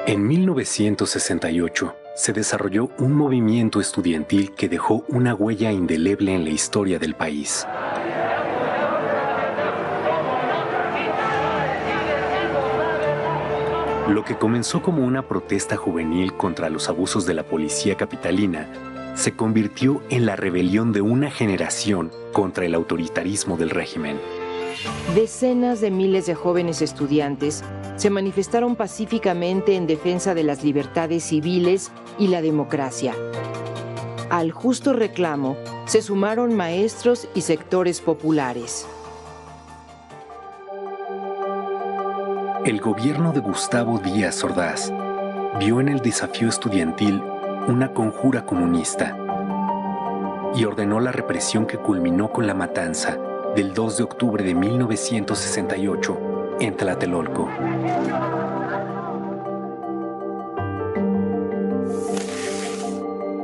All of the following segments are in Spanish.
En 1968 se desarrolló un movimiento estudiantil que dejó una huella indeleble en la historia del país. Lo que comenzó como una protesta juvenil contra los abusos de la policía capitalina se convirtió en la rebelión de una generación contra el autoritarismo del régimen. Decenas de miles de jóvenes estudiantes se manifestaron pacíficamente en defensa de las libertades civiles y la democracia. Al justo reclamo se sumaron maestros y sectores populares. El gobierno de Gustavo Díaz Ordaz vio en el desafío estudiantil una conjura comunista y ordenó la represión que culminó con la matanza del 2 de octubre de 1968 en Tlatelolco.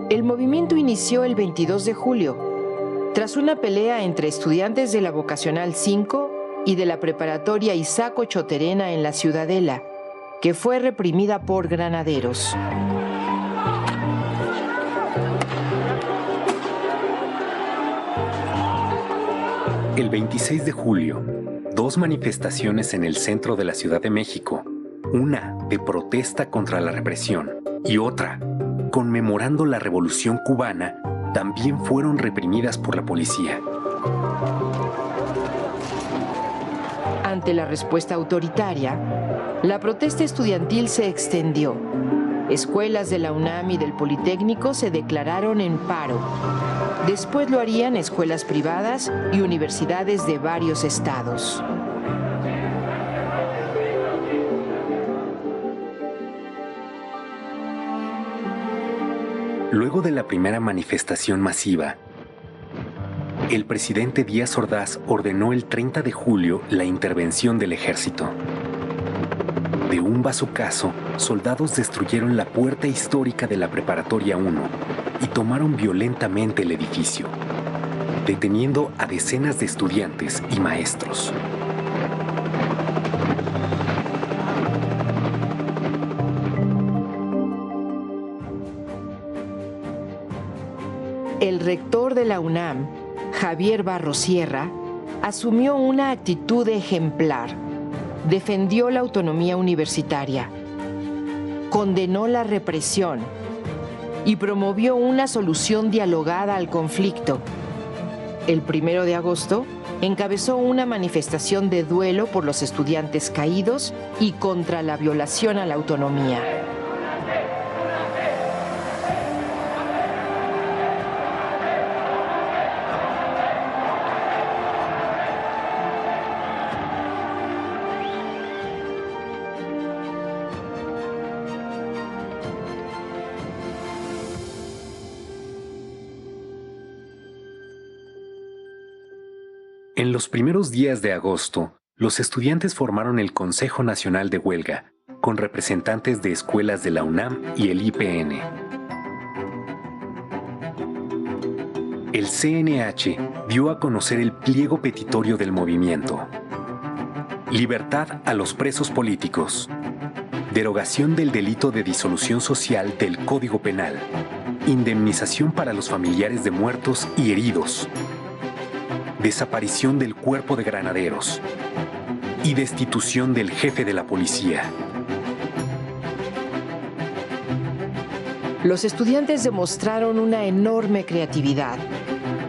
El movimiento inició el 22 de julio, tras una pelea entre estudiantes de la Vocacional 5 y de la preparatoria Isaac Ochoterena en la Ciudadela, que fue reprimida por granaderos. El 26 de julio, dos manifestaciones en el centro de la Ciudad de México, una de protesta contra la represión y otra conmemorando la Revolución Cubana, también fueron reprimidas por la policía. Ante la respuesta autoritaria, la protesta estudiantil se extendió. Escuelas de la UNAM y del Politécnico se declararon en paro. Después lo harían escuelas privadas y universidades de varios estados. Luego de la primera manifestación masiva, el presidente Díaz Ordaz ordenó el 30 de julio la intervención del ejército. De un bazucazo, soldados destruyeron la puerta histórica de la Preparatoria 1 y tomaron violentamente el edificio, deteniendo a decenas de estudiantes y maestros. El rector de la UNAM, Javier Barros Sierra, asumió una actitud ejemplar. Defendió la autonomía universitaria, condenó la represión y promovió una solución dialogada al conflicto. El 1 de agosto encabezó una manifestación de duelo por los estudiantes caídos y contra la violación a la autonomía. En los primeros días de agosto, los estudiantes formaron el Consejo Nacional de Huelga, con representantes de escuelas de la UNAM y el IPN. El CNH dio a conocer el pliego petitorio del movimiento. Libertad a los presos políticos. Derogación del delito de disolución social del Código Penal. Indemnización para los familiares de muertos y heridos. Desaparición del cuerpo de granaderos y destitución del jefe de la policía. Los estudiantes demostraron una enorme creatividad.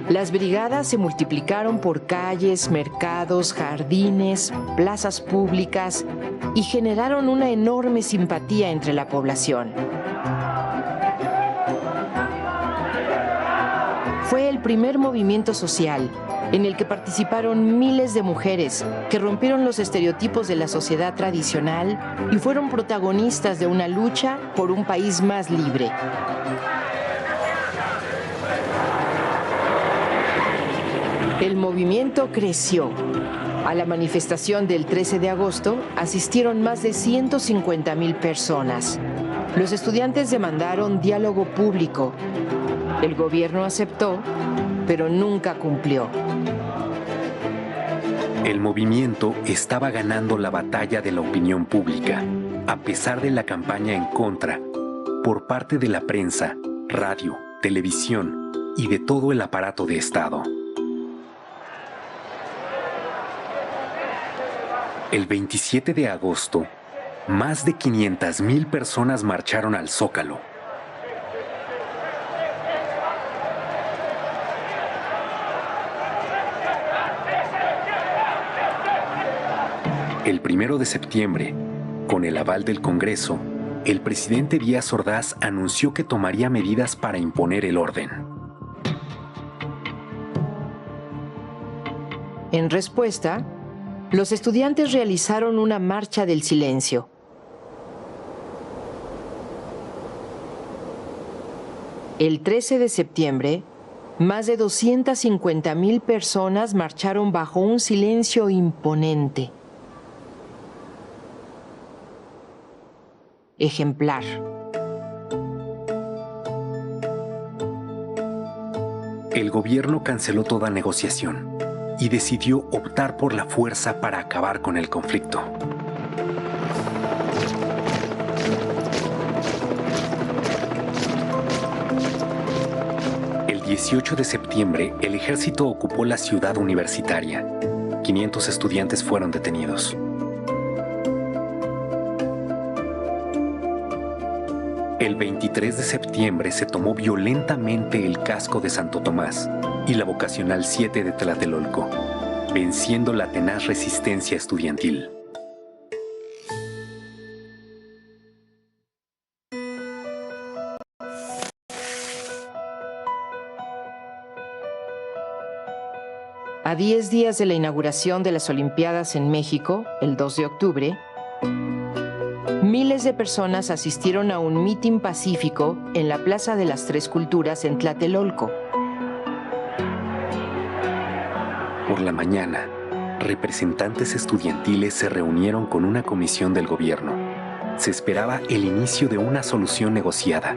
Las brigadas se multiplicaron por calles, mercados, jardines, plazas públicas y generaron una enorme simpatía entre la población. Fue el primer movimiento social en el que participaron miles de mujeres que rompieron los estereotipos de la sociedad tradicional y fueron protagonistas de una lucha por un país más libre. El movimiento creció. A la manifestación del 13 de agosto asistieron más de 150,000 personas. Los estudiantes demandaron diálogo público. El gobierno aceptó, pero nunca cumplió. El movimiento estaba ganando la batalla de la opinión pública a pesar de la campaña en contra por parte de la prensa, radio, televisión y de todo el aparato de Estado. El 27 de agosto, más de 500,000 personas marcharon al Zócalo. El 1 de septiembre, con el aval del Congreso, el presidente Díaz Ordaz anunció que tomaría medidas para imponer el orden. En respuesta, los estudiantes realizaron una marcha del silencio. El 13 de septiembre, más de 250,000 personas marcharon bajo un silencio imponente. Ejemplar. El gobierno canceló toda negociación y decidió optar por la fuerza para acabar con el conflicto. El 18 de septiembre, el ejército ocupó la ciudad universitaria. 500 estudiantes fueron detenidos. El 23 de septiembre se tomó violentamente el casco de Santo Tomás y la vocacional 7 de Tlatelolco, venciendo la tenaz resistencia estudiantil. A 10 días de la inauguración de las Olimpiadas en México, el 2 de octubre, miles de personas asistieron a un mitin pacífico en la Plaza de las Tres Culturas en Tlatelolco. Por la mañana, representantes estudiantiles se reunieron con una comisión del gobierno. Se esperaba el inicio de una solución negociada.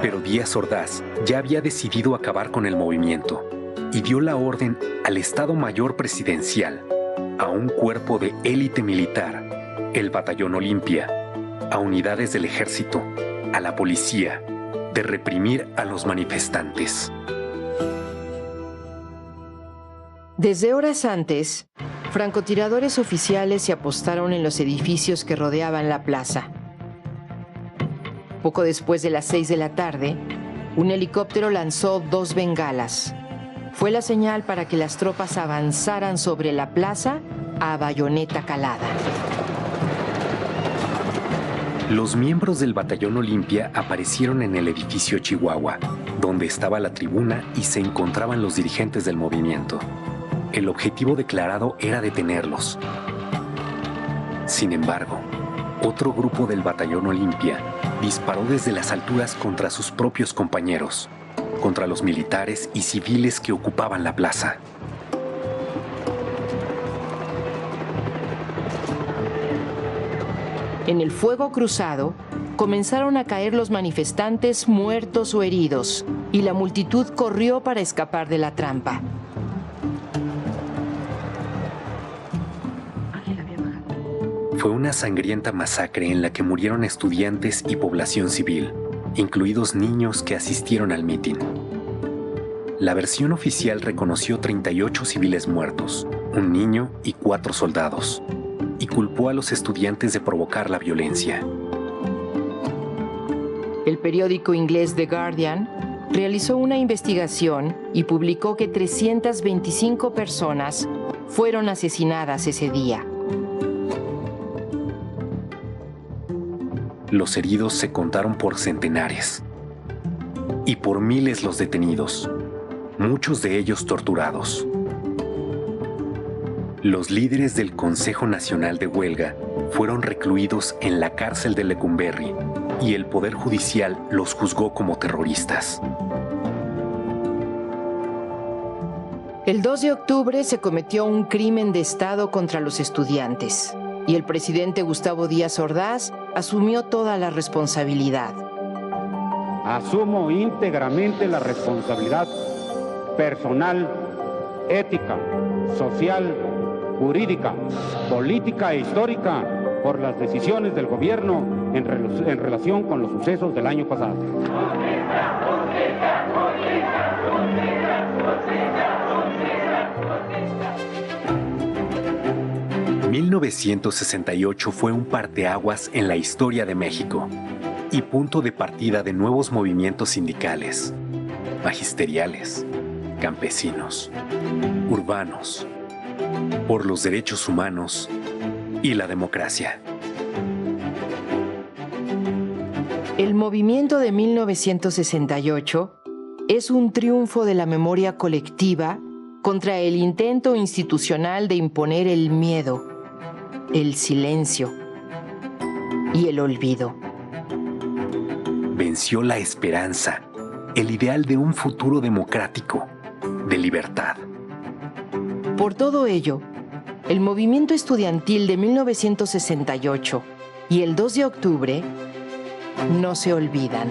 Pero Díaz Ordaz ya había decidido acabar con el movimiento y dio la orden al Estado Mayor Presidencial, a un cuerpo de élite militar, el Batallón Olimpia, a unidades del ejército, a la policía, de reprimir a los manifestantes. Desde horas antes, francotiradores oficiales se apostaron en los edificios que rodeaban la plaza. Poco después de las 6 de la tarde, un helicóptero lanzó 2 bengalas. Fue la señal para que las tropas avanzaran sobre la plaza a bayoneta calada. Los miembros del Batallón Olimpia aparecieron en el edificio Chihuahua, donde estaba la tribuna y se encontraban los dirigentes del movimiento. El objetivo declarado era detenerlos. Sin embargo, otro grupo del Batallón Olimpia disparó desde las alturas contra sus propios compañeros, contra los militares y civiles que ocupaban la plaza. En el fuego cruzado, comenzaron a caer los manifestantes muertos o heridos, y la multitud corrió para escapar de la trampa. Fue una sangrienta masacre en la que murieron estudiantes y población civil, incluidos niños que asistieron al mitin. La versión oficial reconoció 38 civiles muertos, un niño y 4 soldados, y culpó a los estudiantes de provocar la violencia. El periódico inglés The Guardian realizó una investigación y publicó que 325 personas fueron asesinadas ese día. Los heridos se contaron por centenares y por miles los detenidos, muchos de ellos torturados. Los líderes del Consejo Nacional de Huelga fueron recluidos en la cárcel de Lecumberri y el Poder Judicial los juzgó como terroristas. El 2 de octubre se cometió un crimen de Estado contra los estudiantes y el presidente Gustavo Díaz Ordaz asumió toda la responsabilidad. Asumo íntegramente la responsabilidad personal, ética, social, jurídica, política e histórica por las decisiones del gobierno en relación con los sucesos del año pasado. 1968 fue un parteaguas en la historia de México y punto de partida de nuevos movimientos sindicales, magisteriales, campesinos, urbanos, por los derechos humanos y la democracia. El movimiento de 1968 es un triunfo de la memoria colectiva contra el intento institucional de imponer el miedo, el silencio y el olvido. Venció la esperanza, el ideal de un futuro democrático, de libertad. Por todo ello, el movimiento estudiantil de 1968 y el 2 de octubre no se olvidan.